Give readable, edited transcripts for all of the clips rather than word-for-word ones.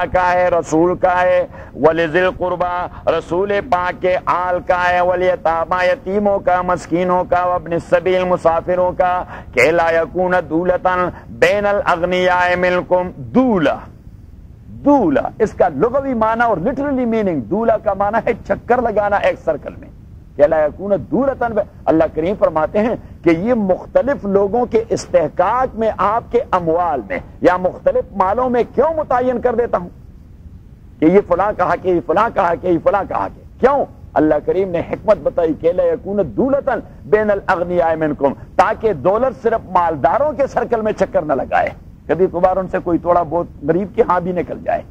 اللہ کا ہے، رسول کا ہے، وَلِذِل قُرْبَى رسول پاک کے آل کا ہے، وَلِيَتَامَى یتیموں کا، مسکینوں کا، وَابْنِ السَّبِيلِ مسافروں کا، کہ لا یکون دولتاً بین الاغنیاء منکم۔ دولا اس کا لغوی معنی اور لٹرلی میننگ دولا کا معنی ہے چکر لگانا ایک سرکل میں، کہ لا یکون دولتاً۔ اللہ کریم فرماتے ہیں کہ یہ مختلف لوگوں کے استحقاق میں، آپ کے اموال میں یا مختلف مالوں میں کیوں متعین کر دیتا ہوں کہ یہ فلاں کہا کہ یہ فلاں کہا کہ یہ فلاں کہا کہ کیوں؟ اللہ کریم نے حکمت بتائی کہ لا یکون دولتاً بین الاغنیاء منکم، تاکہ دولت صرف مالداروں کے سرکل میں چکر نہ لگائے، کبھی کبھار ان سے کوئی تھوڑا بہت غریب کے ہاں بھی نکل جائے،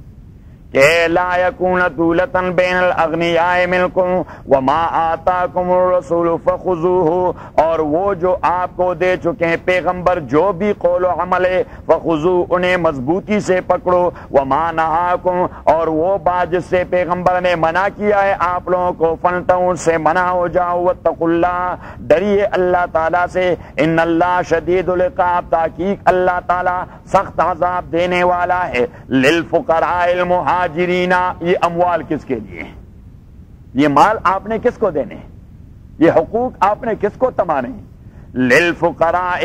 کہ لا یکون دولتاً بین الاغنیاء منکم وما آتاکم الرسول فخذوہ، اور وہ جو آپ کو دے چکے ہیں پیغمبر جو بھی قول و عمل ہے، فخذوہ انہیں مضبوطی سے پکڑو، وما نہاکم اور وہ بات جس سے پیغمبر نے منع کیا ہے آپ لوگوں کو، فانتہوا سے منع ہو جاؤ، واتقوا اللہ ڈریے اللہ تعالیٰ سے، ان اللہ شدید العقاب تحقیق اللہ تعالیٰ سخت عذاب دینے والا ہے، للفقراء المہاجرین یہ اموال کس کے لیے ہیں؟ یہ مال آپ نے کس کو دینے ہیں؟ یہ حقوق آپ نے کس کو تمانے ہیں؟ للفقراء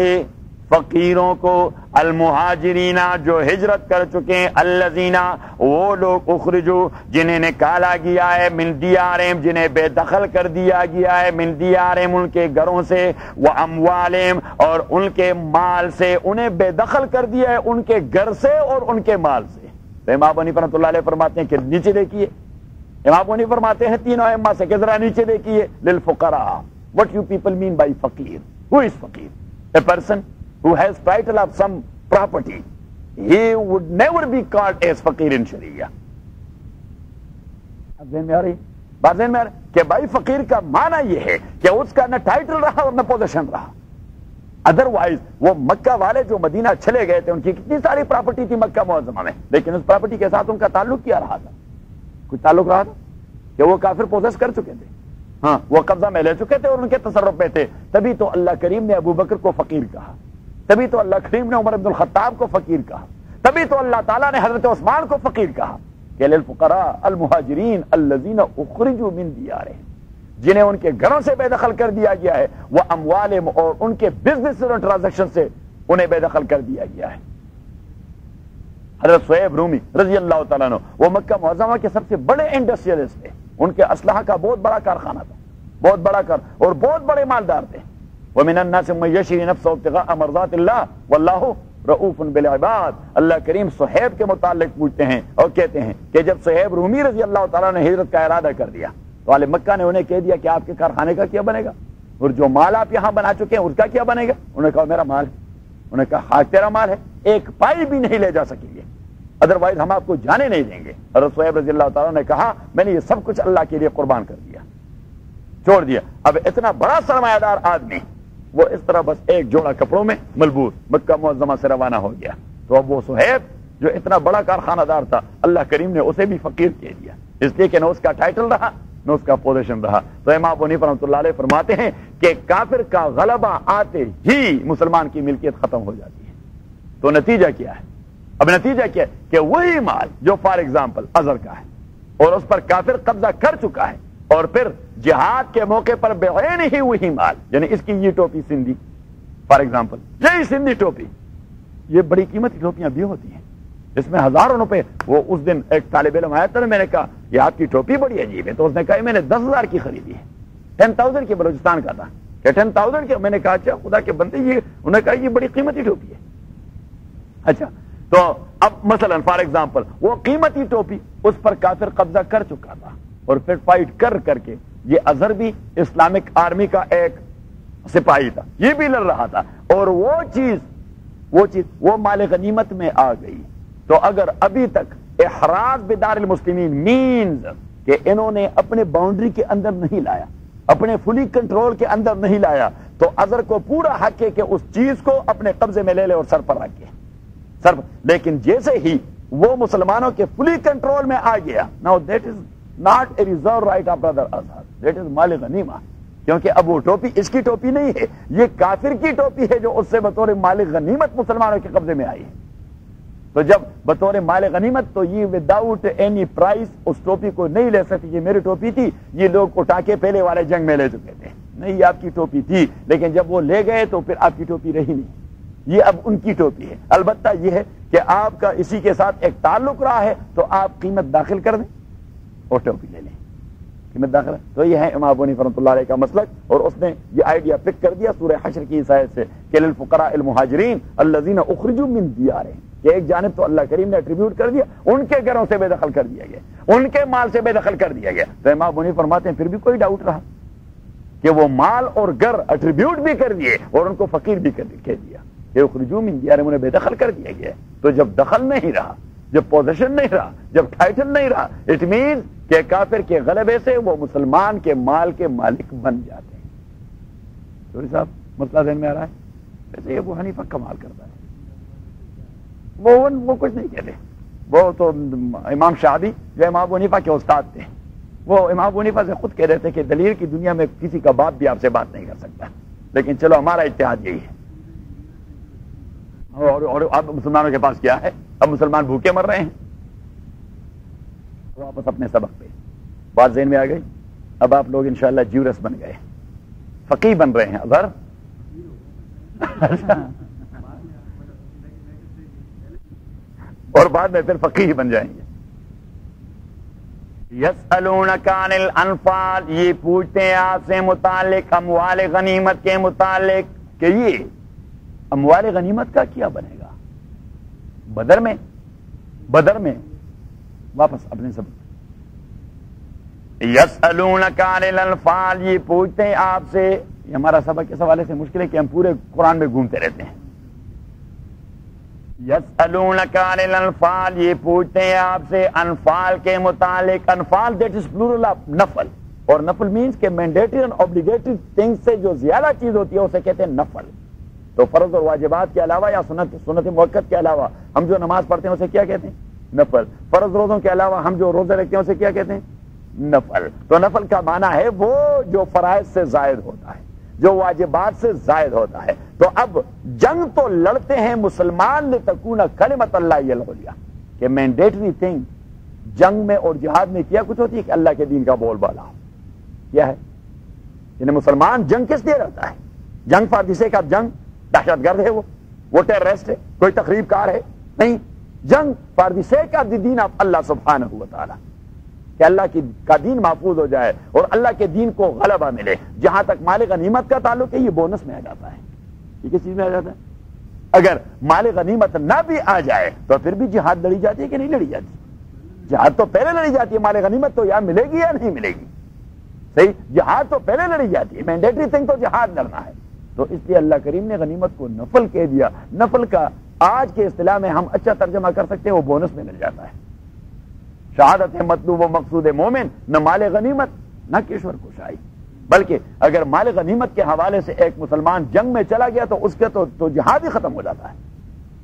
فقیروں کو، المہاجرین جو ہجرت کر چکے ہیں، الذین وہ لوگ اخرجوا جنہیں نکالا گیا ہے، من دیارہم جنہیں بے دخل کر دیا گیا ہے، من دیارہم ان کے گھروں سے، واموالہم اور ان کے مال سے، انہیں بے دخل کر دیا ہے ان کے گھر سے اور ان کے مال سے۔ تو امام ابو حنیفہ رحمۃ اللہ علیہ فرماتے ہیں کہ نیچے دیکھیے، امام ابو حنیفہ فرماتے ہیں تینوں ائمہ سے کہ ذرا نیچے دیکھیے، للفقراء what you people mean by فقیر؟ who is فقیر؟ a person who has title of some property, he would never be called as فقیر in شریعہ۔ اب ذہن میں آ رہی بات، ذہن میں آ رہی کہ بھائی فقیر کا معنی یہ ہے کہ اس کا نہ ٹائٹل رہا اور نہ پوزیشن رہا، ادروائز وہ مکہ والے جو مدینہ چلے گئے تھے ان کی کتنی ساری پراپرٹی تھی مکہ معظمہ میں، لیکن اس پراپرٹی کے ساتھ ان کا تعلق کیا رہا تھا؟ کوئی تعلق رہا تھا کہ وہ کافر پوزیس کر چکے تھے، ہاں وہ قبضہ میں لے چکے تھے اور ان کے تصرف میں تھے، تبھی تو اللہ کریم نے ابو بکر کو فقیر کہا، تبھی تو اللہ کریم نے عمر بن الخطاب کو فقیر کہا، تبھی تو اللہ تعالیٰ نے حضرت عثمان کو فقیر کہا کہ للفقراء المہاجرین الذین اخرجوا من دیارہم، جنہیں ان کے گھروں سے بے دخل کر دیا گیا ہے، وہ اموالہم اور ان کے بزنس اور ٹرانزیکشن سے انہیں بے دخل کر دیا گیا ہے۔ حضرت صہیب رومی رضی اللہ تعالیٰ عنہ وہ مکہ معظمہ کے سب سے بڑے انڈسٹریلسٹ تھے، ان کے اسلحہ کا بہت بڑا کارخانہ تھا، بہت بڑا اور بہت بڑے مالدار تھے۔ وَمِنَ النَّاسِ مَن يَشْرِي نَفْسَهُ ابْتِغَاءَ مَرْضَاتِ اللَّهِ وَاللَّهُ رؤوف بالعباد۔ اللہ کریم صہیب کے متعلق پوچھتے ہیں اور کہتے ہیں کہ جب صہیب رومی رضی اللہ تعالیٰ نے ہجرت کا ارادہ کر دیا تو اہل مکہ نے انہیں کہہ دیا کہ آپ کے کارخانے کا کیا بنے گا، اور جو مال آپ یہاں بنا چکے ہیں اس کا کیا بنے گا؟ انہوں نے کہا میرا مال ہے، انہوں نے کہا ہاں تیرا مال ہے، ایک پائی بھی نہیں لے جا سکیں گے، ادروائز ہم آپ کو جانے نہیں دیں گے۔ اور صہیب رضی اللہ تعالیٰ نے کہا میں نے یہ سب کچھ اللہ کے لیے قربان کر دیا، چھوڑ دیا۔ اب اتنا بڑا سرمایہ دار آدمی وہ اس طرح بس ایک جوڑا کپڑوں میں ملبوس مکہ معظمہ سے روانہ ہو گیا، تو اب وہ صہیب جو اتنا بڑا کارخانہ دار تھا اللہ کریم نے اسے بھی فقیر کہہ دیا، اس لیے کہ نہ اس کا ٹائٹل رہا نہ اس کا پوزیشن رہا۔ تو امام ابو حنیفہ رحمۃ اللہ علیہ فرماتے ہیں کہ کافر کا غلبہ آتے ہی مسلمان کی ملکیت ختم ہو جاتی ہے۔ تو نتیجہ کیا ہے؟ اب نتیجہ کیا ہے کہ وہی مال جو فار ایگزامپل ازر کا ہے اور اس پر کافر قبضہ کر چکا ہے، اور پھر جہاد کے موقع پر بعین ہی وہی مال، یعنی اس کی یہ ٹوپی سندھی فار ایگزامپل، یہی سندھی ٹوپی، یہ بڑی قیمتی ٹوپیاں بھی ہوتی ہیں، اس میں ہزاروں روپے۔ وہ اس دن ایک طالب علم آیا تھا، میں نے کہا یہ آپ کی ٹوپی بڑی عجیب ہے، تو اس نے کہا میں نے 10,000 کی خریدی ہے، 10,000 کی، بلوچستان کا تھا کہ 10,000 کی۔ میں نے کہا اچھا خدا کے بندے یہ، انہوں نے کہا یہ بڑی قیمتی ٹوپی ہے۔ اچھا تو اب مثلا فار ایگزامپل وہ قیمتی ٹوپی اس پر کافر قبضہ کر چکا تھا، اور پھر فائٹ کر کے یہ اظہر بھی اسلامک آرمی کا ایک سپاہی تھا، یہ بھی لڑ رہا تھا، اور وہ چیز وہ مال غنیمت میں آ گئی۔ تو اگر ابھی تک احراز بدار المسلمین مینز کہ انہوں نے اپنے باؤنڈری کے اندر نہیں لایا، اپنے فلی کنٹرول کے اندر نہیں لایا، تو اظہر کو پورا حق ہے کہ اس چیز کو اپنے قبضے میں لے لے اور سر پر رکھے، لیکن جیسے ہی وہ مسلمانوں کے فلی کنٹرول میں آ گیا، now that is not a reserve right of brother Azhar, that is مال غنیمہ، کیونکہ اب وہ ٹوپی اس کی ٹوپی نہیں ہے، یہ کافر کی ٹوپی ہے جو اس سے بطور مال غنیمت مسلمانوں کے قبضے میں آئی ہے۔ تو جب بطور مال غنیمت تو یہ وداؤٹ اینی پرائز اس ٹوپی کو نہیں لے سکتی. یہ میری ٹوپی تھی, یہ لوگ اٹھا کے پہلے والے جنگ میں لے چکے تھے, نہیں یہ آپ کی ٹوپی تھی, لیکن جب وہ لے گئے تو پھر آپ کی ٹوپی رہی نہیں, یہ اب ان کی ٹوپی ہے. البتہ یہ ہے کہ آپ کا اسی کے ساتھ ایک تعلق رہا ہے تو آپ قیمت داخل کر دیں اور ٹوپی لے لیں, قیمت داخل. تو یہ ہے امام ابو حنیفہ رحمۃ اللہ علیہ کا مسلک, اور اس نے یہ آئیڈیا پک کر دیا سورہ حشر کی اس آیت سے کہ للفقراء المہاجرین الذین اخرجوا من دیارہم, کہ ایک جانب تو اللہ کریم نے ایٹریبیوٹ کر دیا, ان کے گھروں سے بے دخل کر دیا گیا, ان کے مال سے بے دخل کر دیا گیا. تو امام ابو حنیفہ فرماتے ہیں پھر بھی کوئی ڈاؤٹ رہا کہ وہ مال اور گھر ایٹریبیوٹ بھی کر دیے اور ان کو فقیر بھی کہہ دیا کہ اخرجوا من دیارہم, انہیں بے دخل کر دیا گیا. تو جب دخل نہیں رہا, جب پوزیشن نہیں رہا, جب ٹائٹل نہیں رہا, اٹ مینز کہ کافر کے غلبے سے وہ مسلمان کے مال کے مالک بن جاتے ہیں. چوری صاحب مسئلہ ذہن میں آ رہا ہے؟ ویسے ابو حنیفہ کمال کرتا ہے, وہ کچھ نہیں کہتے. وہ تو امام شافعی جو امام ابو حنیفہ کے استاد تھے, وہ امام ابو حنیفہ سے خود کہہ رہے تھے کہ دلیل کی دنیا میں کسی کا باپ بھی آپ سے بات نہیں کر سکتا, لیکن چلو ہمارا اتحاد یہی ہے. اور اب مسلمانوں کے پاس کیا ہے؟ اب مسلمان بھوکے مر رہے ہیں. واپس اپنے سبق پہ, بات ذہن میں آ گئی. اب آپ لوگ انشاءاللہ جیورس بن گئے, فقیہ بن رہے ہیں. اظہر اور بعد میں پھر فقیہ بن جائیں گے. یسألونک عن الانفال, یہ پوچھتے ہیں آپ سے متعلق اموال غنیمت کے متعلق کہ یہ اموال غنیمت کا کیا بنے گا بدر میں واپس اپنے سب. یسألونک عن الانفال, یہ پوچھتے ہیں آپ سے. یہ ہمارا سبق اس حوالے سے مشکل ہے کہ ہم پورے قرآن میں گھومتے رہتے ہیں. یسألونک عن الانفال, یہ پوچھتے ہیں آپ سے انفال کے متعلق. انفال دیٹ از پلورل آف نفل, اور نفل مینس کہ مینڈیٹری اور اوبلیگیٹری تھنگ سے جو زیادہ چیز ہوتی ہے اسے کہتے ہیں نفل. تو فرض اور واجبات کے علاوہ یا سنت موقت کے علاوہ ہم جو نماز پڑھتے ہیں اسے کیا کہتے ہیں؟ نفل. فرض روزوں کے علاوہ ہم جو روزے رکھتے ہیں اسے کیا کہتے ہیں؟ نفل. تو نفل کا معنی ہے وہ جو فرائض سے زائد ہوتا ہے, جو واجبات سے زائد ہوتا ہے. تو اب جنگ تو لڑتے ہیں مسلمان لتکون کلمت اللہ العلیٰ, کہ مینڈیٹری تھنگ جنگ میں اور جہاد میں کیا کچھ ہوتی ہے کہ اللہ کے دین کا بول بالا ہو. کیا ہے یعنی مسلمان جنگ کس لیے رہتا ہے؟ جنگ فار دی سیک آف جنگ. دہشت گرد ہے وہ ٹیررسٹ ہے, کوئی تخریب کار ہے نہیں. جنگ for the sake of the دین آف اللہ سبحانہ و تعالی, کہ اللہ کا دین محفوظ ہو جائے اور اللہ کے دین کو غلبہ ملے. جہاں تک مال غنیمت کا تعلق ہے یہ بونس میں آ جاتا ہے. یہ کس چیز میں آ جاتا ہے؟ اگر مال غنیمت نہ بھی آ جائے تو پھر بھی جہاد لڑی جاتی ہے کہ نہیں لڑی جاتی؟ جہاد تو پہلے لڑی جاتی ہے, مال غنیمت تو یا ملے گی یا نہیں ملے گی. صحیح, جہاد تو پہلے لڑی جاتی ہے, مینڈیٹری تھنگ تو جہاد لڑنا ہے. تو اس لیے اللہ کریم نے غنیمت کو نفل کہہ دیا. نفل کا آج کے اصطلاح میں ہم اچھا ترجمہ کر سکتے ہیں وہ بونس میں مل جاتا ہے. شہادت مطلوب و مقصود مومن, نہ مال غنیمت نہ کشور کشائی. بلکہ اگر مال غنیمت کے حوالے سے ایک مسلمان جنگ میں چلا گیا تو اس کے تو جہاد ہی ختم ہو جاتا ہے.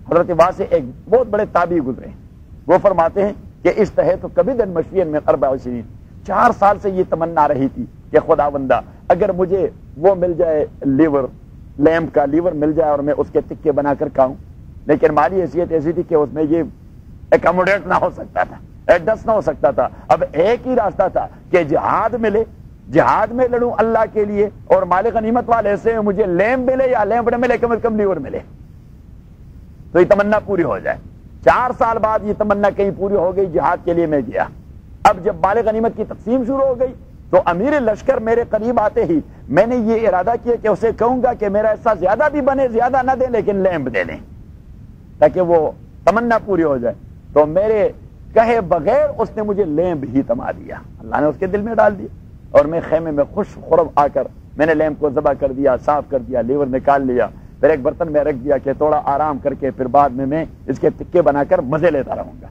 حضرت وہاں سے ایک بہت بڑے تابعی گزرے ہیں, وہ فرماتے ہیں کہ اشتہیت کبداً مشفیاً من 4 سنین, 4 سال سے یہ تمنا رہی تھی کہ خداوندہ اگر مجھے وہ مل جائے لیور, لیمپ کا لیور مل جائے اور میں اس کے تکے بنا کر کھاؤں, لیکن مالی حیثیت ایسی تھی کہ اس میں یہ ایکاموڈیٹ نہ ہو سکتا تھا, ایڈجسٹ نہ ہو سکتا تھا. اب ایک ہی راستہ تھا کہ جہاد ملے, جہاد میں لڑوں اللہ کے لیے, اور مال غنیمت والے سے مجھے لیمپ ملے یا لیمپ نہ ملے کم از کم لیور ملے, تو یہ تمنا پوری ہو جائے. 4 سال بعد یہ تمنا کہیں پوری ہو گئی, جہاد کے لیے میں گیا. اب جب مال غنیمت کی تقسیم شروع ہو گئی تو امیر لشکر میرے قریب آتے ہی میں نے یہ ارادہ کیا کہ اسے کہوں گا کہ میرا حصہ زیادہ بھی بنے, زیادہ نہ دے لیکن لیمپ دے دیں تاکہ وہ تمنا پوری ہو جائے. تو میرے کہے بغیر اس نے مجھے لیمپ ہی تما دیا, اللہ نے اس کے دل میں ڈال دیا, اور میں خیمے میں خوش خرم آ کر میں نے لیمپ کو ذبح کر دیا, صاف کر دیا, لیور نکال لیا, پھر ایک برتن میں رکھ دیا کہ تھوڑا آرام کر کے پھر بعد میں اس کے تکے بنا کر مزے لیتا رہوں گا.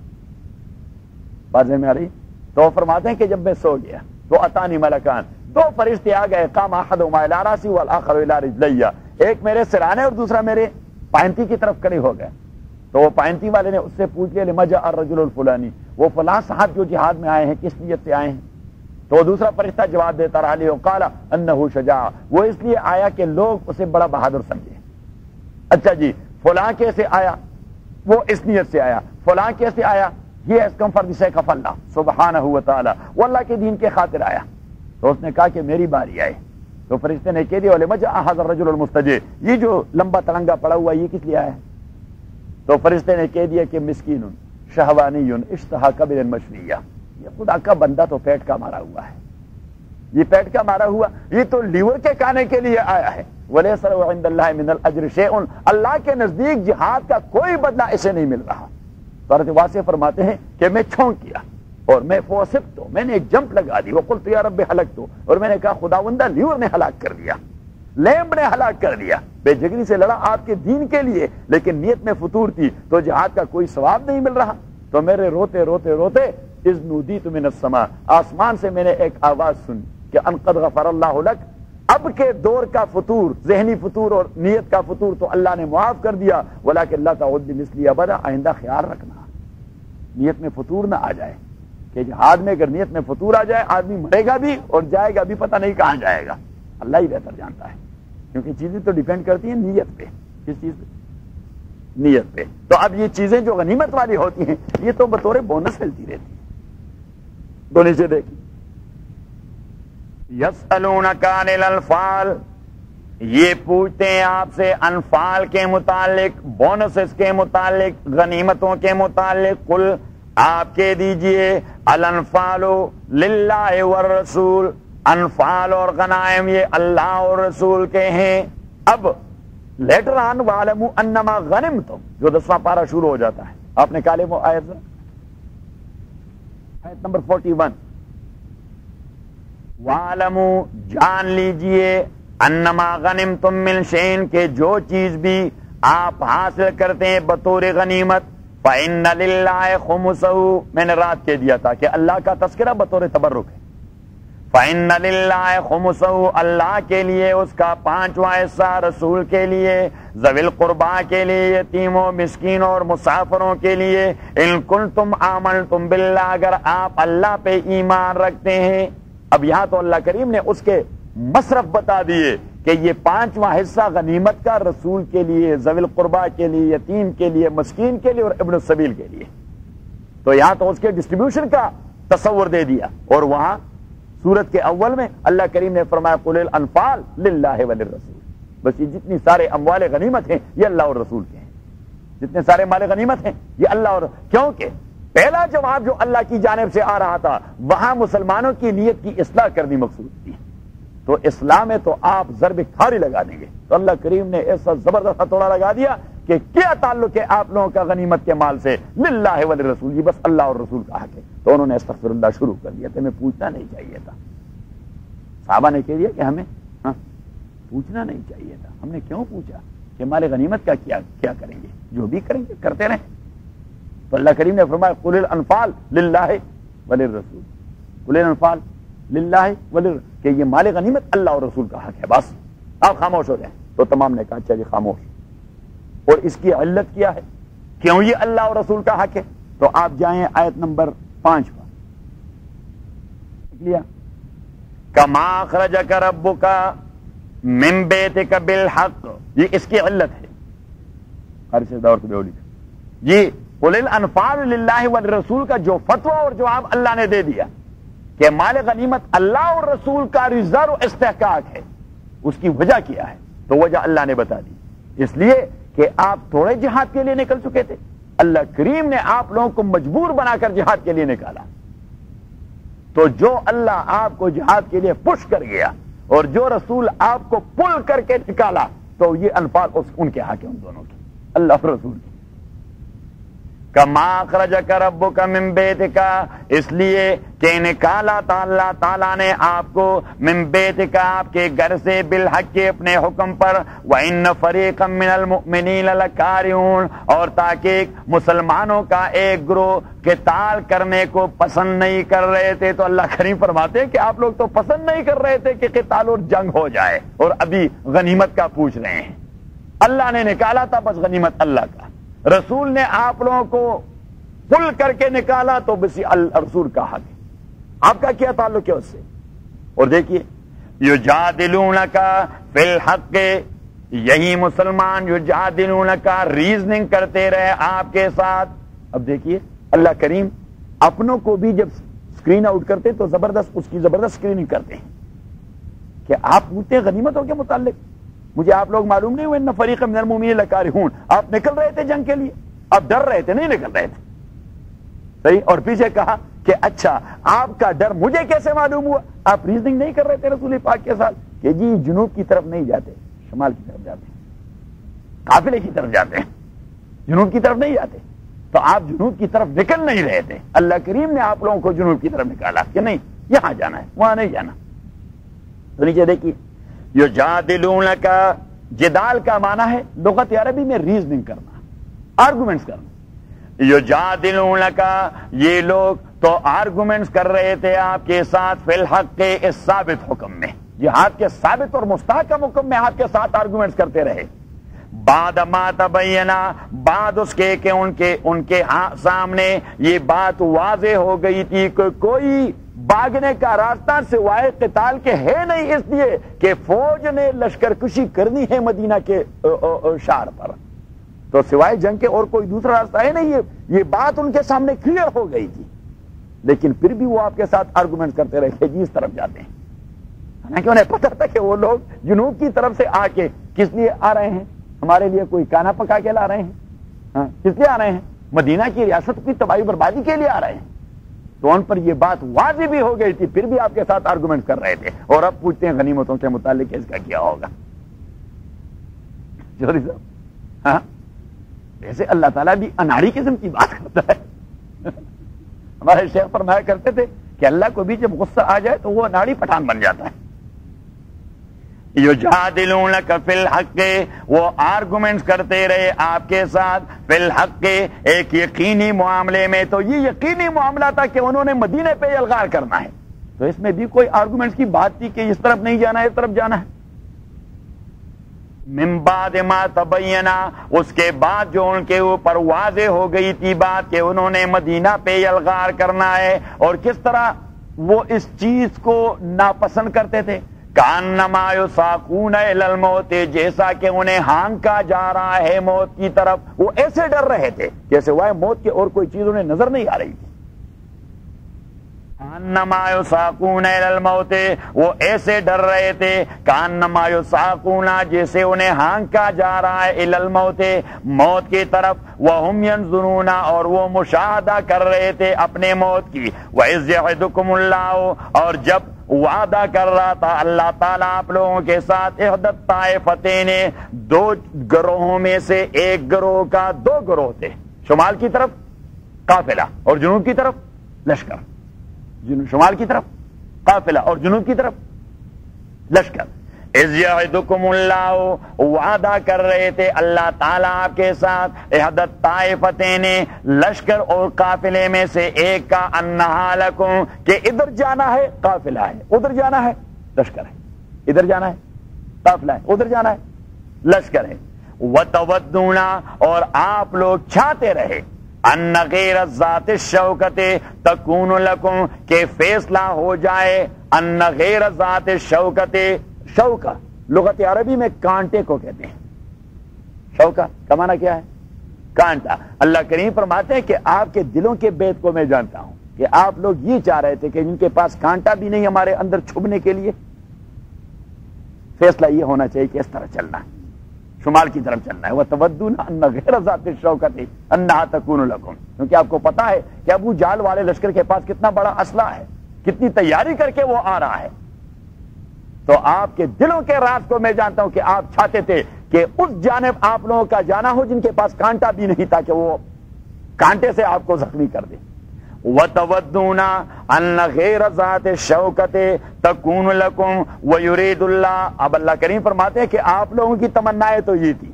بات میں آ رہی؟ تو فرماتے ہیں کہ جب میں سو گیا تو اتانی ملکان, 2 فرشتے آ گئے. قام احدهما الى راسي والاخر الى رجلي, ایک میرے سرانے اور دوسرا میرے پائنتی کی طرف کھڑے ہو گئے. تو وہ پائنتی والے نے اس سے پوچھ لیا لما جاء الرجل الفلانی, وہ فلاں صاحب جو جہاد میں آئے ہیں کس نیت سے آئے ہیں؟ تو دوسرا فرشتہ جواب دیتا رہا لیو قال انه شجاع, وہ اس لیے آیا کہ لوگ اسے بڑا بہادر سمجھے. اچھا جی, فلاں کیسے آیا؟ وہ اس نیت سے آیا. فلاں کیسے آیا؟ یہ has come for the sake of اللہ سبحانہ و تعالی، وہ اللہ کے دین کے خاطر آیا۔ تو اس نے کہا کہ میری باری آئے، تو فرشتے نے کہہ دیا ولم جاء هذا الرجل المستجیب، یہ جو لمبا تڑنگا پڑا ہوا یہ کس لیے آیا ہے؟ تو فرشتے نے کہہ دیا کہ مسکین شہوانی اشتہا قبل مشویہ، یہ خدا کا بندہ تو پیٹ کا مارا ہوا ہے، یہ پیٹ کا مارا ہوا، یہ تو لیور کے کھانے کے لیے آیا ہے۔ وَلَيْسَ لَهُ عِندَ اللَّهِ مِنَ الْأَجْرِ شَيْءٌ، اللہ کے نزدیک جہاد کا کوئی بدلہ اسے نہیں مل رہا۔ تو حضرت واصف فرماتے ہیں کہ میں چھونک کیا اور میں فوسبت، میں نے ایک جمپ لگا دی، وقلت یا رب ہلکت، اور میں نے کہا خداوندہ لیور نے ہلاک کر دیا، لیمب نے ہلاک کر دیا، بے جگری سے لڑا آپ کے دین کے لیے لیکن نیت میں فطور تھی، تو جہاد کا کوئی ثواب نہیں مل رہا۔ تو میرے روتے روتے روتے اذ نودیت من السماء، آسمان سے میں نے ایک آواز سنی کہ ان قد غفر اللہ لک، اب کے دور کا فطور، ذہنی فطور اور نیت کا فطور تو اللہ نے معاف کر دیا، ولکن لا تعد بمثلی ابدا، آئندہ خیال رکھنا نیت میں فطور نہ آ جائے، کہ جہاد میں اگر نیت میں فطور آ جائے آدمی مرے گا بھی اور جائے گا بھی پتہ نہیں کہاں جائے گا، اللہ ہی بہتر جانتا ہے، کیونکہ چیزیں تو ڈیپینڈ کرتی ہیں نیت پہ، کس چیز پہ؟ نیت پہ۔ تو اب یہ چیزیں جو غنیمت والی ہوتی ہیں یہ تو بطور بونس ملتی رہتی ہیں۔ تو نیچے دیکھیں یسألونک عن الانفال، یہ پوچھتے ہیں آپ سے انفال کے متعلق، بونسز کے متعلق، غنیمتوں کے متعلق، قل آپ کہہ دیجئے الانفال للہ والرسول، انفال اور غنائم یہ اللہ اور رسول کے ہیں۔ اب لیٹر آن وَاعْلَمُوا أَنَّمَا غَنِمْتُمْ، جو 10واں پارہ شروع ہو جاتا ہے، آپ نے کالے وہ آیت نمبر 41، وَاعْلَمُوا جان لیجئے، انما غنمتم من شیء، کہ جو چیز بھی آپ حاصل کرتے ہیں بطور غنیمت، فإن للہ خمسہ، میں نے رات کہہ دیا تھا کہ اللہ کا تذکرہ بطور تبرک ہے، فإن للہ خمسہ، اللہ کے لیے اس کا 5واں حصہ، رسول کے لیے، ذوی القربا کے لیے، یتیموں مسکینوں اور مسافروں کے لیے، ان کنتم آمنتم باللہ، اگر آپ اللہ پہ ایمان رکھتے ہیں۔ اب یہاں تو اللہ کریم نے اس کے مصرف بتا دیے کہ یہ 5واں حصہ غنیمت کا رسول کے لیے، ذوی القربا کے لیے، یتیم کے لیے، مسکین کے لیے اور ابن السبیل کے لیے، تو یہاں تو اس کے ڈسٹریبیوشن کا تصور دے دیا، اور وہاں سورت کے اول میں اللہ کریم نے فرمایا قل الانفال للہ وللرسول، بس یہ جتنی سارے اموال غنیمت ہیں یہ اللہ اور رسول کے ہیں، جتنے سارے مال غنیمت ہیں یہ اللہ اور، کیونکہ پہلا جواب جو اللہ کی جانب سے آ رہا تھا وہاں مسلمانوں کی نیت کی اصلاح کرنی مقصود تھی، تو اسلام میں تو آپ ضرب کھاری لگا دیں گے، تو اللہ کریم نے ایسا زبردست ہتھوڑا لگا دیا کہ کیا تعلق ہے آپ لوگوں کا غنیمت کے مال سے، للہ وللرسول، یہ بس اللہ اور رسول کا حق ہے، تو انہوں نے استغفر اللہ شروع کر دیا، تو ہمیں پوچھنا نہیں چاہیے تھا، صحابہ نے کہہ دیا کہ ہمیں پوچھنا نہیں چاہیے تھا، ہم نے کیوں پوچھا کہ مال غنیمت کا کیا کریں گے، جو بھی کریں گے کرتے رہیں، تو اللہ کریم نے فرمایا قل الانفال للہ وللرسول، قل الانفال للہ وللرسول، کہ یہ مال غنیمت اللہ اور رسول کا حق ہے، بس آپ خاموش ہو جائیں، تو تمام نے کہا چلیے خاموش، اور اس کی علت کیا ہے، کیوں یہ اللہ اور رسول کا حق ہے، تو آپ جائیں آیت نمبر 5 پر، لیا کما اخرجک ربک من بیتک بالحق، یہ اس کی علت ہے، ہر سے دور کو یہ قل الانفال للہ والرسول کا جو فتویٰ اور جواب اللہ نے دے دیا کہ مال غنیمت اللہ اور رسول کا رضا و استحقاق ہے، اس کی وجہ کیا ہے، تو وجہ اللہ نے بتا دی، اس لیے کہ آپ تھوڑے جہاد کے لیے نکل چکے تھے، اللہ کریم نے آپ لوگوں کو مجبور بنا کر جہاد کے لیے نکالا، تو جو اللہ آپ کو جہاد کے لیے پش کر گیا اور جو رسول آپ کو پل کر کے نکالا، تو یہ انفال ان کے حق ہے، ان دونوں کے، اللہ اور رسول کی، کما اخرجک ربک من بیتک، اس لیے کہ نکالا تھا اللہ تعالیٰ نے آپ کو من بیتک، آپ کے گھر سے، بالحق کے اپنے حکم پر، وَإِنَّ فَرِيقًا مِّنَ الْمُؤْمِنِينَ لَكَارِهُونَ، اور تاکہ مسلمانوں کا ایک گروہ قتال کرنے کو پسند نہیں کر رہے تھے، تو اللہ کریم فرماتے ہیں کہ آپ لوگ تو پسند نہیں کر رہے تھے کہ قتال اور جنگ ہو جائے، اور ابھی غنیمت کا پوچھ رہے ہیں، اللہ نے نکالا تھا بس غنیمت اللہ کا، رسول نے آپ لوگوں کو پل کر کے نکالا، تو بس رسول کا حق ہے، آپ کا کیا تعلق ہے اس سے، اور دیکھیے یجادلونک فی الحق، یہی مسلمان یجادلونک ریزننگ کرتے رہے آپ کے ساتھ اب دیکھیے اللہ کریم اپنوں کو بھی جب اسکرین آؤٹ کرتے تو زبردست اس کی زبردست اسکریننگ کرتے ہیں کہ آپ پوچھتے ہیں غنیمتوں کے متعلق مجھے آپ لوگ معلوم نہیں ہوئے ان فریق من المؤمنین لکارہون آپ نکل رہے تھے جنگ کے لیے آپ ڈر رہے تھے نہیں نکل رہے تھے صحیح اور پیچھے کہا کہ اچھا آپ کا ڈر مجھے کیسے معلوم ہوا آپ ریزننگ نہیں کر رہے تھے رسول پاک کے ساتھ کہ جی جنوب کی طرف نہیں جاتے شمال کی طرف جاتے ہیں قافلے کی طرف جاتے ہیں جنوب کی طرف نہیں جاتے تو آپ جنوب کی طرف نکل نہیں رہے تھے اللہ کریم نے آپ لوگوں کو جنوب کی طرف نکالا کہ نہیں یہاں جانا ہے وہاں نہیں جانا تو نیچے دیکھیے یجادلونک جدال کا معنی ہے لغت عربی میں ریزننگ کرنا آرگومنٹس کرنا یجادلونک یہ لوگ تو آرگومنٹس کر رہے تھے آپ کے ساتھ فی الحق کے اس ثابت حکم میں جہاد کے ثابت اور مستحکم حکم میں آپ کے ساتھ آرگومنٹس کرتے رہے بعد ما تبینہ بعد اس کے کہ ان کے سامنے یہ بات واضح ہو گئی تھی کہ کوئی بھاگنے کا راستہ سوائے قتال کے ہے نہیں اس لیے کہ فوج نے لشکر کشی کرنی ہے مدینہ کے شہر پر تو سوائے جنگ کے اور کوئی دوسرا راستہ ہے نہیں یہ بات ان کے سامنے کلیئر ہو گئی تھی لیکن پھر بھی وہ آپ کے ساتھ آرگومنٹ کرتے رہے کہ جی اس طرف جاتے ہیں حالانکہ انہیں پتا تھا کہ وہ لوگ جنوب کی طرف سے آ کے کس لیے آ رہے ہیں ہمارے لیے کوئی کانا پکا کے لا رہے ہیں کس لیے آ رہے ہیں مدینہ کی ریاست کی تباہی بربادی کے لیے آ رہے ہیں تو ان پر یہ بات واضح بھی ہو گئی تھی پھر بھی آپ کے ساتھ آرگومنٹ کر رہے تھے اور اب پوچھتے ہیں غنیمتوں کے متعلق اس کا کیا ہوگا جوہری صاحب ہاں ویسے اللہ تعالیٰ بھی اناڑی قسم کی بات کرتا ہے ہمارے شیخ فرمایا کرتے تھے کہ اللہ کو بھی جب غصہ آ جائے تو وہ اناڑی پٹھان بن جاتا ہے یجادلونک فی الحق وہ آرگومنٹس کرتے رہے آپ کے ساتھ فی الحق ایک یقینی معاملے میں تو یہ یقینی معاملہ تھا کہ انہوں نے مدینے پہ الغار کرنا ہے تو اس میں بھی کوئی آرگومنٹس کی بات تھی کہ اس طرف نہیں جانا ہے اس طرف جانا ہے من بعد ما تبینہ اس کے بعد جو ان کے اوپر واضح ہو گئی تھی بات کہ انہوں نے مدینہ پہ الغار کرنا ہے اور کس طرح وہ اس چیز کو ناپسند کرتے تھے کانما یساقون الی الموت جیسا کہ انہیں ہانکا جا رہا ہے موت کی طرف وہ ایسے ڈر رہے تھے جیسے وہ موت کے اور کوئی چیز انہیں نظر نہیں آ رہی تھی کانما یساقون الی الموت وہ ایسے ڈر رہے تھے کانما یساقون جیسے انہیں ہانکا جا رہا ہے الی الموت موت کی طرف وہم ینظرون اور وہ مشاہدہ کر رہے تھے اپنے موت کی وَإِذْ يَعِدُكُمُ اللَّهُ اور جب وعدہ کر رہا تھا اللہ تعالیٰ آپ لوگوں کے ساتھ احدت طائفتین دو گروہوں میں سے ایک گروہ کا دو گروہ تھے شمال کی طرف قافلہ اور جنوب کی طرف لشکر شمال کی طرف قافلہ اور جنوب کی طرف لشکر اذ یعدکم اللہ وعدہ کر رہے تھے اللہ تعالیٰ آپ کے ساتھ احدت طائفتین لشکر اور قافلے میں سے ایک کا انہا لکم کہ ادھر جانا ہے قافلہ ہے ادھر جانا ہے لشکر ہے ادھر جانا ہے قافلہ ہے ادھر جانا ہے لشکر ہے وتودون اور آپ لوگ چاہتے رہے ان غیر ذات الشوکت تکون لکم کہ فیصلہ ہو جائے ان غیر ذات الشوکت شوکا لغت عربی میں کانٹے کو کہتے ہیں شوکا کا معنی کیا ہے کانٹا اللہ کریم فرماتے ہیں کہ آپ کے دلوں کے بیت کو میں جانتا ہوں کہ آپ لوگ یہ چاہ رہے تھے کہ جن کے پاس کانٹا بھی نہیں ہمارے اندر چھپنے کے لیے فیصلہ یہ ہونا چاہیے کہ اس طرح چلنا ہے شمال کی طرف چلنا ہے وَتَوَدُّونَ أَنَّ غَيْرَ ذَاتِ الشَّوْكَةِ أَنَّهَا تَكُونُ لَكُمْ کیونکہ آپ کو پتا ہے کہ ابو جال والے لشکر کے پاس کتنا بڑا اسلحہ ہے کتنی تیاری کر کے وہ آ رہا ہے تو آپ کے دلوں کے راز کو میں جانتا ہوں کہ آپ چاہتے تھے کہ اس جانب آپ لوگوں کا جانا ہو جن کے پاس کانٹا بھی نہیں تھا کہ وہ کانٹے سے آپ کو زخمی کر دے وَتَوَدُّونَ أَنَّ غَيْرَ ذَاتِ الشَّوْكَةِ تَكُونُ لَكُمْ وَيُرِيدُ اللَّهُ اب اللہ کریم فرماتے ہیں کہ آپ لوگوں کی تمنائیں تو یہ تھی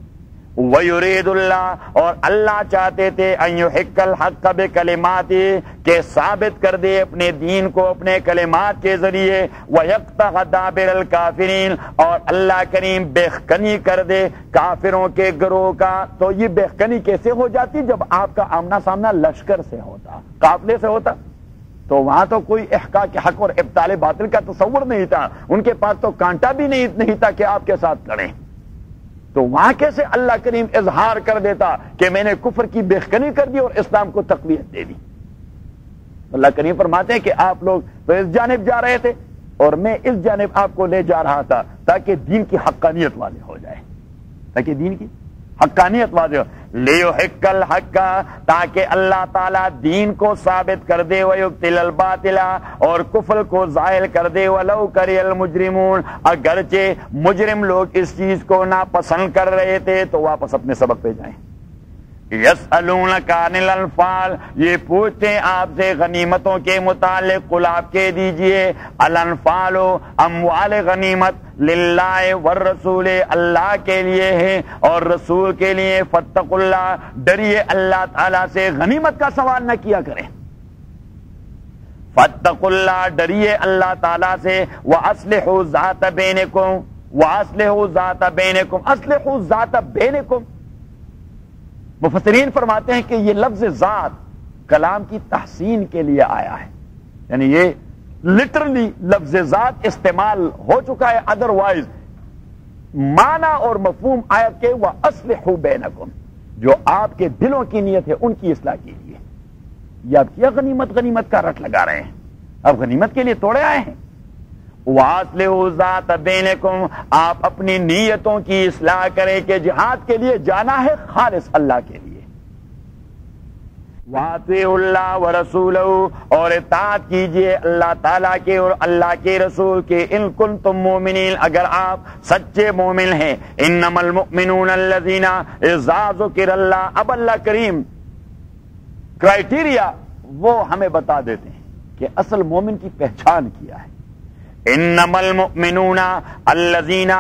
وَيُرِيدُ اللَّهُ اور اللہ چاہتے تھے أَن يُحِقَّ الْحَقَّ بِكَلِمَاتِهِ کہ ثابت کر دے اپنے دین کو اپنے کلمات کے ذریعے وَيَقْطَعَ دَابِرَ الْكَافِرِينَ اور اللہ کریم بےخکنی کر دے کافروں کے گروہ کا تو یہ بےخکنی کیسے ہو جاتی جب آپ کا آمنا سامنا لشکر سے ہوتا قافلے سے ہوتا تو وہاں تو کوئی احقاق حق اور ابطال باطل کا تصور نہیں تھا ان کے پاس تو کانٹا بھی نہیں تھا کہ آپ کے ساتھ لڑیں تو وہاں کیسے اللہ کریم اظہار کر دیتا کہ میں نے کفر کی بیخکنی کر دی اور اسلام کو تقویت دے دی؟ اللہ کریم فرماتے ہیں کہ آپ لوگ تو اس جانب جا رہے تھے اور میں اس جانب آپ کو لے جا رہا تھا تاکہ دین کی حقانیت واضح ہو جائے، تاکہ دین کی حقانیت واضح ہو، لیحق الحق، تاکہ اللہ تعالیٰ دین کو ثابت کر دے، ویبطل الباطل، اور کفر کو زائل کر دے، ولو کری المجرمون، اگرچہ مجرم لوگ اس چیز کو ناپسند کر رہے تھے تو واپس اپنے سبق پہ جائیں۔ یسألونک عن الانفال، یہ پوچھتے ہیں آپ سے غنیمتوں کے متعلق، قل آپ کہہ دیجئے الانفال، اموال غنیمت للہ والرسول، اللہ کے لیے ہے اور رسول کے لیے، فاتقوا اللہ، ڈریے اللہ تعالیٰ سے، غنیمت کا سوال نہ کیا کریں، فاتقوا اللہ، ڈریے اللہ تعالیٰ سے، واصلحوا ذات بینکم، واصلحوا ذات بینکم، اصلحوا ذات بینکم۔ مفسرین فرماتے ہیں کہ یہ لفظ ذات کلام کی تحسین کے لیے آیا ہے، یعنی یہ لٹرلی لفظ ذات استعمال ہو چکا ہے، ادروائز معنی اور مفہوم آیت کے وَأَصْلِحُوا بَيْنَكُمْ، جو آپ کے دلوں کی نیت ہے ان کی اصلاح کیجیے۔ یہ آپ کیا غنیمت کا رٹ لگا رہے ہیں؟ آپ غنیمت کے لیے توڑے آئے ہیں۔ وَأَصْلِحُوا ذَاتَ بَيْنِكُمْ، آپ اپنی نیتوں کی اصلاح کریں کہ جہاد کے لیے جانا ہے خالص اللہ کے لیے۔ وَأَطِيعُوا اللَّهَ وَرَسُولَهُ، اور اطاعت کیجئے اللہ تعالیٰ کے اور اللہ کے رسول کے، ان کنتم مومنین، اگر آپ سچے مومن ہیں۔ انما المؤمنون الذین اذا ذکر اللہ، اب اللہ کریم کرائیٹیریا وہ ہمیں بتا دیتے ہیں کہ اصل مومن کی پہچان کیا ہے۔ انما المؤمنون الذین،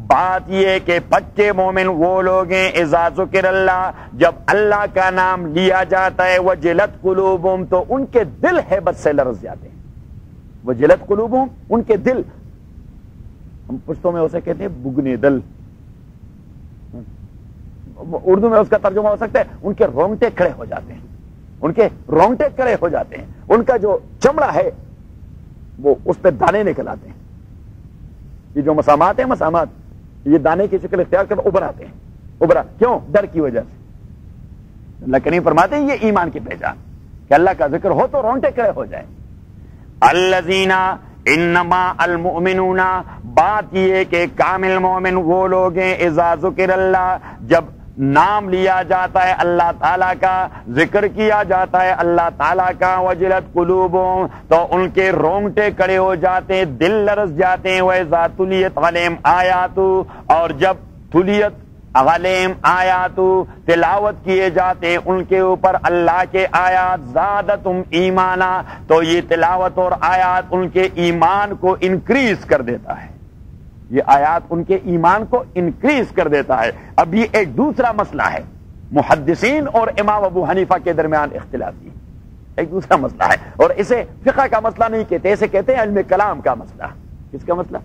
بات یہ کہ پچے مومن وہ لوگ ہیں اذا ذکر اللہ، جب اللہ کا نام لیا جاتا ہے، وجلت قلوبہم، تو ان کے دل ہیبت سے لرز جاتے ہیں۔ وجلت قلوبہم، ان کے دل، ہم پشتوں میں اسے کہتے ہیں بگنے دل، اردو میں اس کا ترجمہ ہو سکتا ہے ان کے رونگٹے کھڑے ہو جاتے ہیں، ان کے رونگٹے کھڑے ہو جاتے ہیں، ان کا جو چمڑا ہے وہ اس پہ دانے نکل آتے ہیں۔ یہ جو مسامات ہیں، مسامات یہ دانے کی شکل اختیار کر ابھر آتے ہیں، ابھرا کیوں؟ ڈر کی وجہ سے۔ اللہ کریم فرماتے ہیں یہ ایمان کی پہچان کہ اللہ کا ذکر ہو تو رونگٹے کھڑے ہو جائیں۔ الذین، انما المؤمنون، بات یہ کہ کامل مومن وہ لوگ ہیں اذا ذکر اللہ، جب نام لیا جاتا ہے اللہ تعالیٰ کا، ذکر کیا جاتا ہے اللہ تعالیٰ کا، وجلت قلوبہم، تو ان کے رونگٹے کھڑے ہو جاتے ہیں، دل لرز جاتے ہیں، وَإِذَا تُلِيَتْ عَلَيْهِمْ آیَاتُ، اور جب تلیت علیہم آیات، تلاوت کیے جاتے ہیں ان کے اوپر اللہ کے آیات، زادتہم ایمانا، تو یہ تلاوت اور آیات ان کے ایمان کو انکریز کر دیتا ہے، یہ آیات ان کے ایمان کو انکریز کر دیتا ہے۔ اب یہ ایک دوسرا مسئلہ ہے، محدثین اور امام ابو حنیفہ کے درمیان اختلافی ایک دوسرا مسئلہ ہے، اور اسے فقہ کا مسئلہ نہیں کہتے، اسے کہتے ہیں علم کلام کا مسئلہ۔ کس کا مسئلہ؟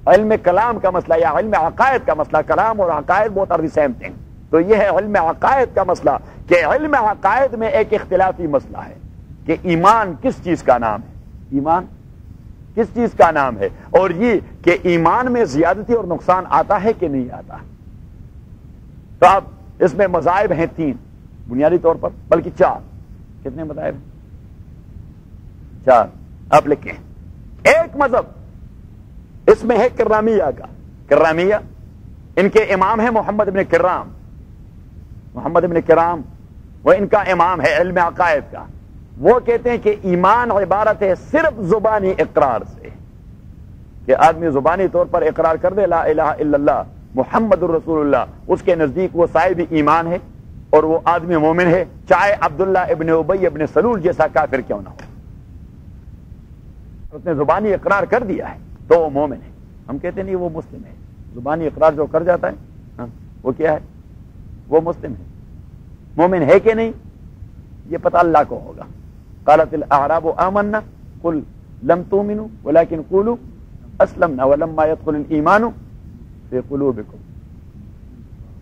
علم کلام کا مسئلہ، یا علم عقائد کا مسئلہ۔ کلام اور عقائد بہت آر دی سیم تھنگ، تو یہ ہے علم عقائد کا مسئلہ، کہ علم عقائد میں ایک اختلافی مسئلہ ہے کہ ایمان کس چیز کا نام ہے، ایمان کس چیز کا نام ہے، اور یہ کہ ایمان میں زیادتی اور نقصان آتا ہے کہ نہیں آتا۔ تو اب اس میں مذاہب ہیں 3 بنیادی طور پر، بلکہ 4۔ کتنے مذاہب ہیں؟ 4 آپ لکھیں۔ ایک مذہب اس میں ہے کررامیہ کا، کررامیہ ان کے امام ہے محمد بن کرام، محمد بن کرام وہ ان کا امام ہے علم عقائد کا۔ وہ کہتے ہیں کہ ایمان عبارت ہے صرف زبانی اقرار سے، کہ آدمی زبانی طور پر اقرار کر دے لا الہ الا اللہ محمد الرسول اللہ، اس کے نزدیک وہ صاحب ایمان ہے اور وہ آدمی مومن ہے، چاہے عبداللہ ابن ابی ابن سلول جیسا کافر کیوں نہ ہو، اس نے زبانی اقرار کر دیا ہے تو وہ مومن ہے۔ ہم کہتے نہیں وہ مسلم ہے، زبانی اقرار جو کر جاتا ہے وہ کیا ہے؟ وہ مسلم ہے۔ مومن ہے کہ نہیں یہ پتہ اللہ کو ہوگا۔ قالت الاعراب آمنا قل لم تؤمنوا ولكن قولوا اسلمنا ولما يدخل الايمان في قلوبكم۔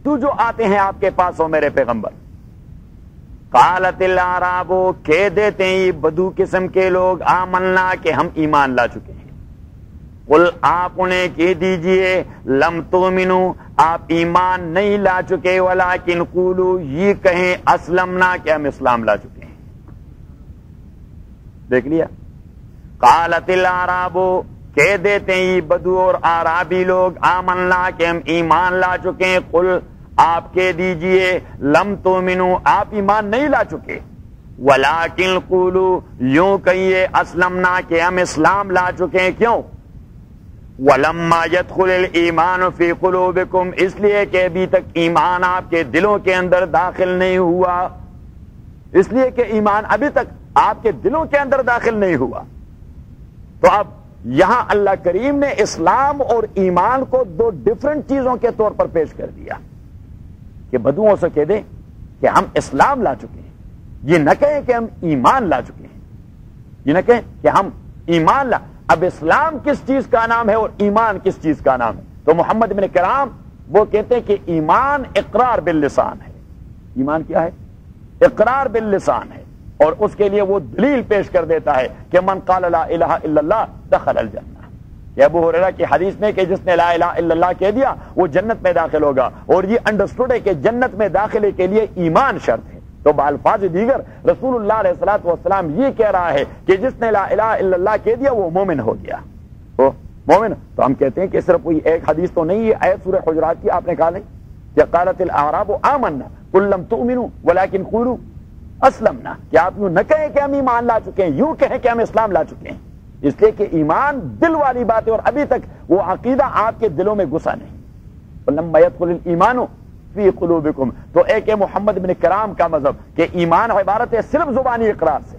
تو جو آتے ہیں آپ کے پاس ہو میرے پیغمبر، قالت الاعراب، کہہ دیتے ہیں یہ بدو قسم کے لوگ، آمنا کہ ہم ایمان لا چکے ہیں، قل آپ انہیں کہہ دیجئے لم تؤمنو آپ ایمان نہیں لا چکے ولکن قولوا یہ کہیں اسلمنا کہ ہم اسلام لا چکے ہیں. دیکھ لیا. قالت الاعراب کہہ دیتے ہیں یہ بدو اور اعرابی لوگ آمنا کہ ہم ایمان لا چکے ہیں. قل آپ کہہ دیجئے لم تؤمنو آپ ایمان نہیں لا چکے ولکن قولوا یوں کہیے اسلمنا کہ ہم اسلام لا چکے ہیں. کیوں؟ ولما يدخل الایمان فی قلوبکم اس لیے کہ ابھی تک ایمان آپ کے دلوں کے اندر داخل نہیں ہوا. اس لیے کہ ایمان ابھی تک آپ کے دلوں کے اندر داخل نہیں ہوا. تو اب یہاں اللہ کریم نے اسلام اور ایمان کو دو ڈفرنٹ چیزوں کے طور پر پیش کر دیا کہ بدوؤں سے کہہ دیں کہ ہم اسلام لا چکے ہیں. یہ نہ کہیں کہ ہم ایمان لا چکے ہیں. یہ نہ کہیں کہ ہم ایمان لا. اب اسلام کس چیز کا نام ہے اور ایمان کس چیز کا نام ہے؟ تو محمد بن کرام وہ کہتے ہیں کہ ایمان اقرار باللسان ہے. ایمان کیا ہے؟ اقرار باللسان ہے. اور اس کے لیے وہ دلیل پیش کر دیتا ہے کہ من قال لا الہ الا اللہ دخل الجنہ. یہ ابو ہریرہ کی حدیث میں کہ جس نے لا الہ الا اللہ کہہ دیا وہ جنت میں داخل ہوگا. اور یہ انڈرسٹوڈ ہے کہ جنت میں داخلے کے لیے ایمان شرط ہے. تو بالفاظ دیگر رسول اللہ علیہ الصلوۃ والسلام یہ کہہ رہا ہے کہ جس نے لا الہ الا اللہ کہہ دیا وہ مومن ہو گیا. وہ مومن. تو ہم کہتے ہیں کہ صرف کوئی ایک حدیث تو نہیں ہے. آیت سورہ حجرات کی آپ نے کہا نہیں کہ قالت الاعراب آمنا قل لم تؤمنوا ولکن قولوا اسلمنا کہ آپ یوں نہ کہیں کہ ہم ایمان لا چکے ہیں یوں کہیں کہ ہم اسلام لا چکے ہیں. اس لیے کہ ایمان دل والی بات ہے اور ابھی تک وہ عقیدہ آپ کے دلوں میں گھسا نہیں. لما يدخل الايمان فی قلوبکم. تو ایک ہے محمد بن کرام کا مذہب کہ ایمان عبارت ہے صرف زبانی اقرار سے.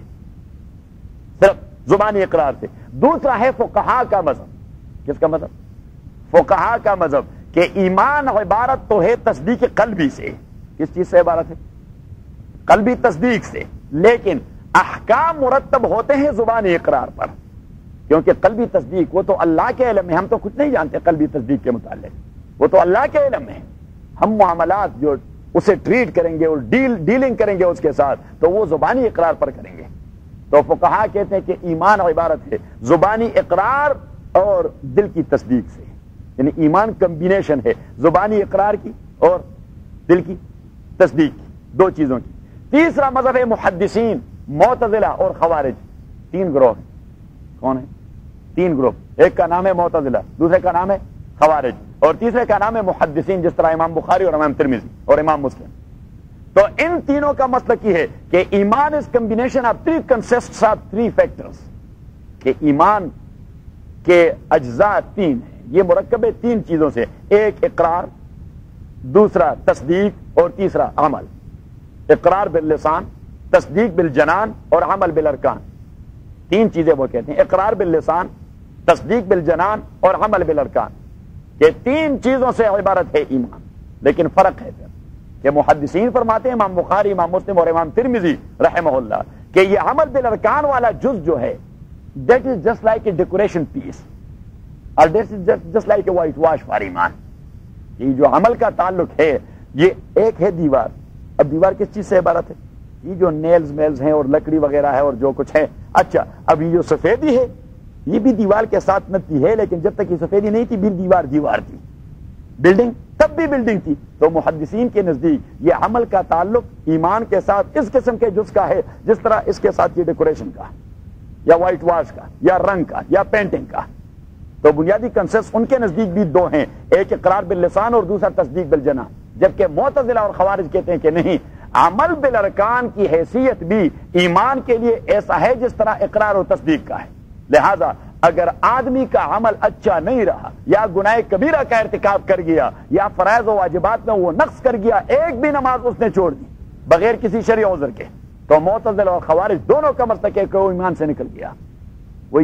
صرف زبانی اقرار سے. دوسرا ہے فقہا کا مذہب. کس کا مذہب؟ فقہا کا مذہب کہ ایمان عبارت تو ہے تصدیق قلبی سے. کس چیز سے عبارت ہے؟ قلبی تصدیق سے. لیکن احکام مرتب ہوتے ہیں زبانی اقرار پر کیونکہ قلبی تصدیق وہ تو اللہ کے علم میں. ہم تو کچھ نہیں جانتے قلبی تصدیق کے متعلق. وہ تو اللہ کے علم میں. ہم معاملات جو اسے ٹریٹ کریں گے اور ڈیلنگ کریں گے اس کے ساتھ تو وہ زبانی اقرار پر کریں گے. تو فقہا کہتے ہیں کہ ایمان عبارت ہے زبانی اقرار اور دل کی تصدیق سے. یعنی ایمان کمبینیشن ہے زبانی اقرار کی اور دل کی تصدیق کی. دو چیزوں کی. تیسرا مذہب ہے محدثین معتزلہ اور خوارج. تین گروہ ہیں. کون ہیں؟ تین گروہ. ایک کا نام ہے معتزلہ, دوسرے کا نام ہے خوارج اور تیسرے کا نام ہے محدثین جس طرح امام بخاری اور امام ترمذی اور امام مسلم. تو ان تینوں کا مسلک یہ ہے کہ ایمان is combination of three consists of three factors. کہ ایمان کے اجزاء تین ہیں. یہ مرکب ہے تین چیزوں سے. ایک اقرار, دوسرا تصدیق اور تیسرا عمل. اقرار باللسان, تصدیق بالجنان اور عمل بالارکان. تین چیزیں وہ کہتے ہیں. اقرار باللسان, تصدیق بالجنان اور عمل بالارکان. یہ تین چیزوں سے عبارت ہے ایمان. لیکن فرق ہے پھر کہ محدثین فرماتے ہیں امام بخاری, امام مسلم اور امام ترمذی رحمہ اللہ کہ یہ عمل بالارکان والا جز جو ہے that is just like a decoration piece اور that is just like a whitewash for ایمان. یہ جو عمل کا تعلق ہے یہ ایک ہے دیوار. اب دیوار کس چیز سے عبارت ہے؟ یہ جو نیلز میلز ہیں اور لکڑی وغیرہ ہے اور جو کچھ ہے. اچھا اب یہ جو سفیدی ہے یہ بھی دیوار کے ساتھ نتی ہے لیکن جب تک یہ سفیدی نہیں تھی دیوار تھی. بلڈنگ تب بھی بلڈنگ تھی. تو محدثین کے نزدیک یہ عمل کا تعلق ایمان کے ساتھ اس قسم کے جز کا ہے جس طرح اس کے ساتھ یہ ڈیکوریشن کا یا وائٹ واش کا یا رنگ کا یا پینٹنگ کا. تو بنیادی کنسپٹ ان کے نزدیک بھی دو ہیں, ایک اقرار باللسان اور دوسرا تصدیق بالجنان. جبکہ معتزلہ اور خوارج کہتے ہیں کہ نہیں, عمل بالارکان کی حیثیت بھی ایمان کے لیے ایسا ہے جس طرح اقرار اور تصدیق کا ہے. لہذا اگر آدمی کا عمل اچھا نہیں رہا یا گناہ کبیرہ کا ارتکاب کر گیا یا فرائض و واجبات میں وہ نقص کر گیا, ایک بھی نماز اس نے چھوڑ دی بغیر کسی شرعی عذر کے, تو معتزلہ اور خوارج دونوں کا مسلک ہے کہ وہ ایمان سے نکل گیا. وہ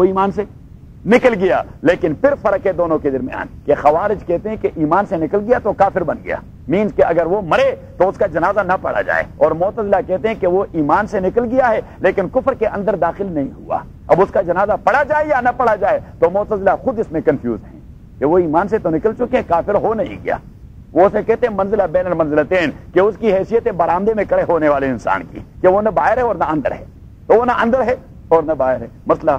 ایمان سے نکل گیا. لیکن پھر فرق ہے دونوں کے درمیان کہ خوارج کہتے ہیں کہ ایمان سے نکل گیا تو کافر بن گیا, مینز کہ اگر وہ مرے تو اس کا جنازہ نہ پڑھا جائے. اور معتزلہ کہتے ہیں کہ وہ ایمان سے نکل گیا ہے لیکن کفر کے اندر داخل نہیں ہوا, اب اس کا جنازہ پڑھا جائے یا نہ پڑھا جائے. تو معتزلہ خود اس میں کنفیوز ہیں کہ وہ ایمان سے تو نکل چکے کافر ہو نہیں گیا. وہ اسے کہتے ہیں منزلہ بین المنزلتین کہ اس کی حیثیت ہے برآمدے میں کھڑے ہونے والے انسان کی, کہ وہ نہ باہر ہے اور نہ اندر ہے. تو وہ نہ اندر ہے اور نہ باہر ہے. مسئلہ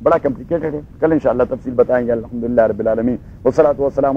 بڑا کمپلیکیٹڈ ہے. کل انشاءاللہ تفصیل بتائیں گے. الحمدللہ رب العالمین والصلاۃ والسلام